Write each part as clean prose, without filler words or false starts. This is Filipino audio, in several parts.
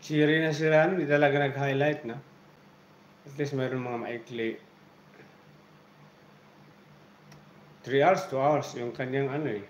Si Rina Sirano, hindi talaga nag-highlight, no? At least mayroon mga maikli. 3 hours, 2 hours, yung kanyang ano eh.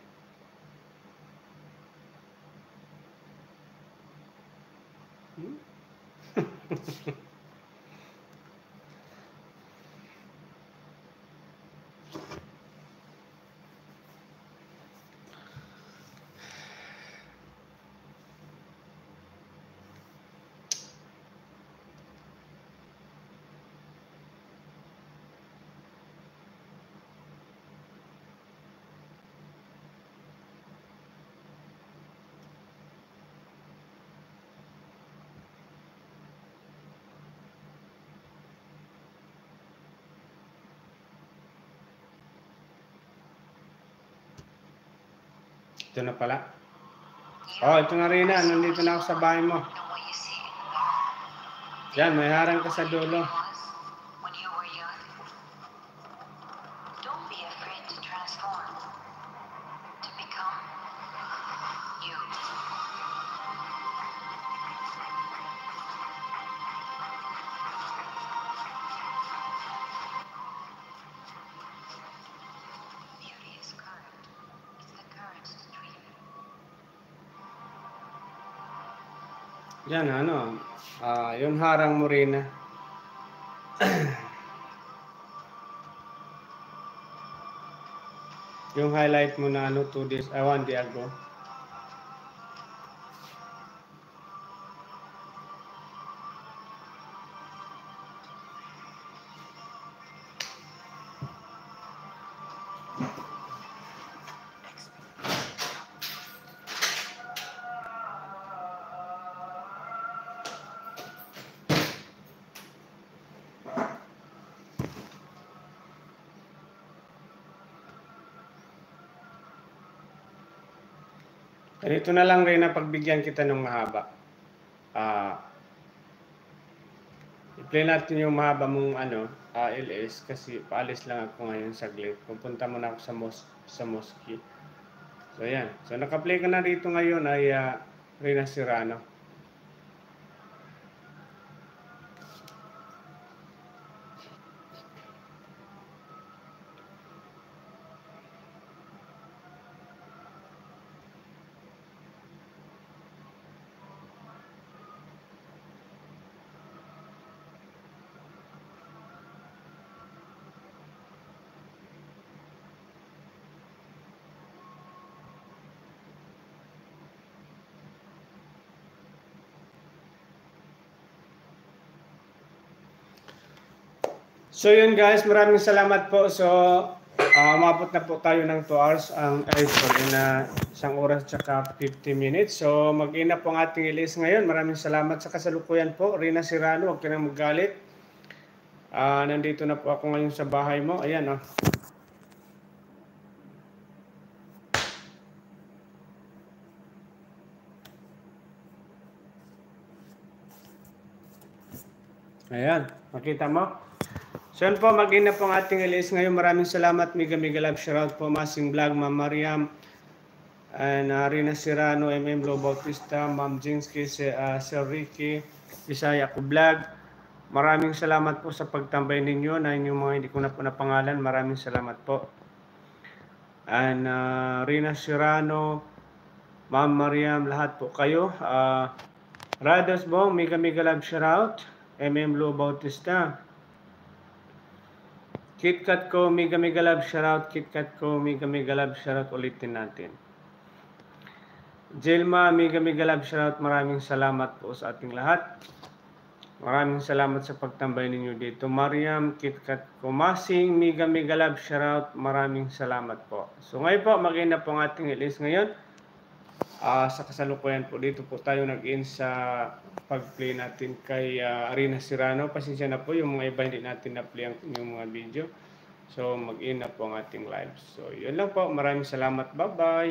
Ito na pala. Oh, ito na rin na. Nandito na ako sa bahay mo. Yan, may harang ka sa dulo. Yan, ano, yung harang mo rin na. Yung highlight mo na ano, 2 days, 1 day ago. Ganito na lang rin na pagbigyan kita ng mahaba. I-play natin yung mahaba mong ano, LS kasi paalis lang ako ngayon saglit. Pupunta muna ako sa mosque. So yan. So naka-play ka na dito ngayon ay Rina Sirano. So yun guys, maraming salamat po. So umabot na po tayo ng 2 hours na 1 oras tsaka 50 minutes. So mag-ina po ang ating ilis ngayon. Maraming salamat sa kasalukuyan po. Rina Sirano, huwag ka nang magalit. Nandito na po ako ngayon sa bahay mo. Ayan oh. Ayan, makita mo? So yun po, mag-ina po ang ating ilis ngayon. Maraming salamat. Mega love shoutout po Masing Vlog, Ma'am Mariam, and Rina Sirano, MM Lo Bautista, Ma'am Jinsky, Sir Ricky, Bisaya ko Vlog. Maraming salamat po sa pagtambay ninyo na inyong mga hindi ko na po napangalan. Maraming salamat po. And Rina Sirano, Ma'am Mariam, lahat po kayo. Rados Bong, mega love shoutout, MM Lo Bautista. KitKat ko, mega love shoutout. KitKat ko, mega love shoutout. Ulitin natin. Jelma, mega love shoutout. Maraming salamat po sa ating lahat. Maraming salamat sa pagtambay ninyo dito. Mariam, KitKat ko, Masing, mega love shoutout. Maraming salamat po. So ngayon po, mag-ina po ang ating ilis ngayon. Sa kasalukuyan po, dito po tayo nag-in sa pag-play natin kay Rina Sirano. Pasensya na po yung mga iba hindi natin na-play yung mga video. So mag-in na po ang ating live. So yun lang po. Maraming salamat. Bye-bye.